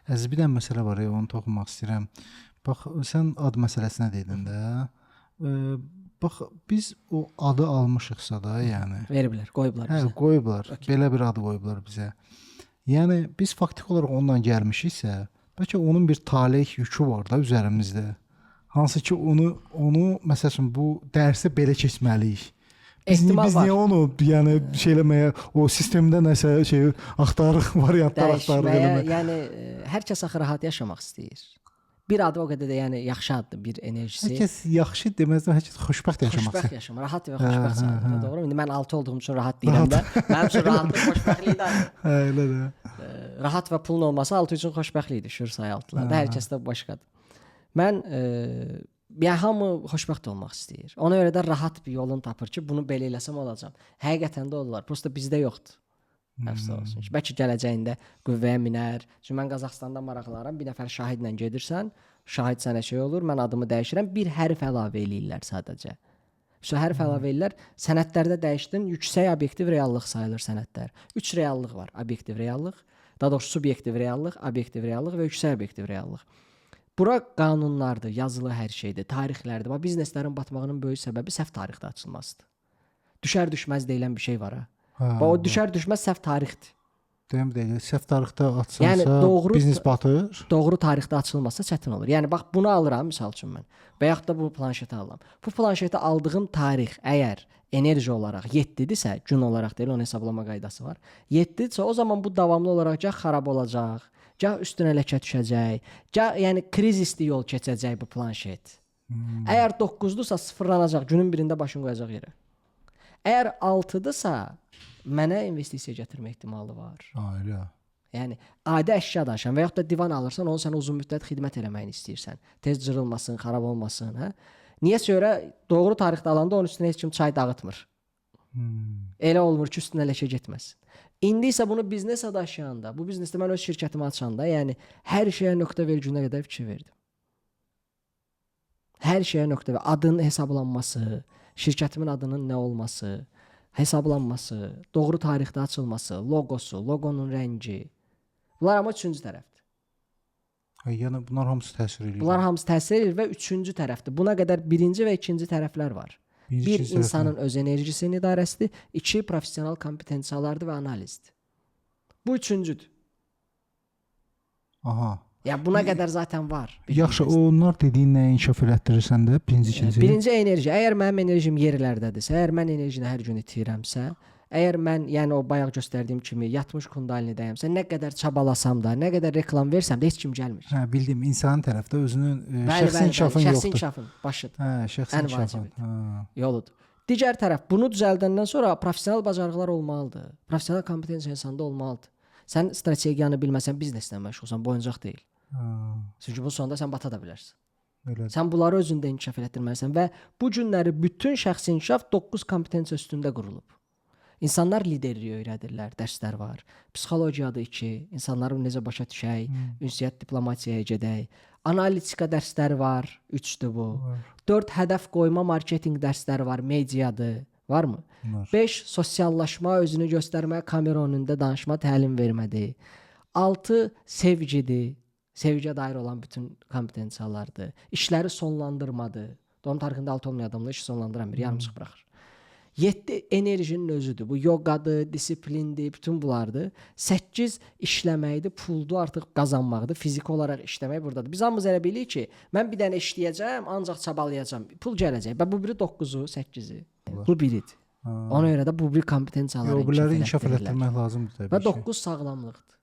Əziz, bir dənə məsələ var, onu toxunmaq istəyirəm. Bax, sən ad məsələsinə dedin də. Bax, biz o adı almışıqsa da, yəni Veriblər, qoyublar hə, bizə. qoyublar. Belə bir ad qoyublar bizə. Yəni biz faktiki olaraq onunla gəlmişiksə, bəlkə onun bir taleyh yükü var da üzərimizdə. Hansı ki onu məsəl üçün bu dərsi belə keçməliyik. Biz Ehtimal niyə onu yəni şey eləməyə, o sistemdə nəsə şey axtarırıq, variantlar axtarırıq dəyişməyə, eləməyə. yəni hər kəs axı rahat yaşamaq istəyir. Bir adı o qədər də yəni yaxşı addır, bir enerjisi. Hər kəs yaxşı deməzdən hər kəs xoşbəxt yaşamaq Xoşbəxt istəyir. yaşamaq, rahat və xoşbəxt sayılır. Doğru? İndi mən 6 olduğum üçün rahat deyirəm də. Mənim üçün rahatlıq xoşbəxtlik də. Hə, elə də. Rahat və pulun olması 6 üçün xoşbəxtlikdir, şür sayı altılar. Hər kəs də başqadır. Mən yəni hamı xoşbəxt olmaq istəyir. Ona görə də rahat bir yolun tapır ki, bunu belə eləsəm olacam. Həqiqətən də olurlar. Prosta bizdə yoxdur. Həfsə olsun. Bəlkə gələcəyində qüvvəyə minər. Çünki mən Qazaxstanda maraqlanıram. Bir nəfər şahidlə gedirsən, şahid sənə şey olur, mən adımı dəyişirəm, bir hərf əlavə eləyirlər sadəcə. Şu hərf əlavə eləyirlər. Sənədlərdə dəyişdin, yüksək obyektiv reallıq sayılır sənədlər. 3 reallıq var. Obyektiv reallıq, daha doğrusu subyektiv reallıq, obyektiv reallıq və yüksək obyektiv reallıq. Bura qanunlardır, yazılı hər şeydir, tarixlərdir. Bax, bizneslərin batmağının böyük səbəbi səhv tarixdə açılmasıdır. Düşər düşməz deyilən bir şey var ha. Bax, o düşər düşməz səhv tarixdir. Deyim deyil, səhv tarixdə açılsa Yəni, doğru, biznes batır. Doğru tarixdə açılmasa çətin olur. Yəni bax, bunu alıram misal üçün mən. Və yaxud da bu planşeti alıram. Bu planşeti aldığım tarix əgər enerji olaraq 7-dirsə, gün olaraq deyil, onun hesablama qaydası var. 7-dirsə, o zaman bu davamlı olaraq gah xarab olacaq, gah üstünə ləkə düşəcək, gah yəni krizisli yol keçəcək bu planşet. Əgər 9-dursa sıfırlanacaq, günün birində başını qoyacaq yerə. Əgər 6-dırsa mənə investisiya gətirmə ehtimalı var. Elə. Yəni adi əşya daşıyan və yaxud da divan alırsan, onu sənə uzun müddət xidmət eləməyini istəyirsən. Tez cırılmasın, xarab olmasın, hə? Niyəsə görə doğru tarixdə alanda onun üstünə heç kim çay dağıtmır. Elə olmur ki, üstünə ləkə getməsin. İndi isə bunu biznesə daşıyanda, bu biznesdə mən öz şirkətimi açanda, yəni hər şeyə nöqtə vergüünə qədər fikir verdim. Hər şeyə nöqtə və adın hesablanması, şirkətimin adının nə olması, hesablanması, doğru tarixdə açılması, loqosu, loqonun rəngi. Bunlar amma üçüncü tərəfdir. Yəni bunlar hamısı təsir edir. Bunlar hamısı təsir edir və üçüncü tərəfdir. Buna qədər birinci və ikinci tərəflər var. Bir, insanın öz enerjisinin idarəsidir. 2, professional kompetensiyalardır və analizdir. Bu üçüncüdür. Aha. Ya buna qədər zaten var. Yaxşı, onlar dediyin nəyi inkişaf elətdirirsən də, birinci, ikinci? Birinci enerji. Əgər mənim enerjim yerlərdədirsə, əgər mən enerjini hər gün itirirəmsə, əgər mən, yəni o bayaq göstərdiyim kimi yatmış kundalinidəyəmsə, nə qədər çabalasam da, nə qədər reklam versəm də heç kim gəlmir. Hə, bildim, insan tərəfdə özünün şəxsi inkişafın yoxdur. Şəxsi inkişafın başıdır. Hə, şəxsi inkişafın. Yoludur. Digər tərəf, bunu düzəldəndən sonra professional bacarıqlar olmalıdır. Professional kompetensiya insanda olmalıdır. Sən strategiyanı bilməsən, bizneslə məşğulsan, boyuncaq deyil. Çünki bu sonunda sən bata da bilərsən. Elədir. Sən bunları özündə inkişaf elətdirməlisən və bu günləri bütün şəxsi inkişaf 9 kompetensiya üstündə qurulub. İnsanlar liderliyi öyrədirlər, dərslər var. Psixologiyadır 2, insanları necə başa düşək, ünsiyyət diplomatiyaya gedək. Analitika dərsləri var, 3-dür bu. 4 hədəf qoyma marketinq dərsləri var, mediadır. Varmı? 5 sosiallaşma, özünü göstərmə, kamera önündə danışma, təlim vermədir. 6 sevgidir. Sevgiyə dair olan bütün kompetensiyalardır. İşləri sonlandırmadır. Doğum tarixində 6 olmayan adamlar işi sonlandıran bir yarımçıq buraxır. 7 enerjinin özüdür. Bu yoqadır, disiplindir, bütün bunlardır. 8 işləməkdir, puldur, artıq qazanmaqdır, fiziki olaraq işləmək buradadır. Biz hamımız elə bilirik ki, mən bir dənə işləyəcəm, ancaq çabalayacağam, pul gələcək. Və bu biri 9-u, 8-i. Bu biridir. Ona görə də bu bir kompetensiyaları inkişaf elətdirmək lazımdır təbii ki. Və 9 sağlamlıqdır.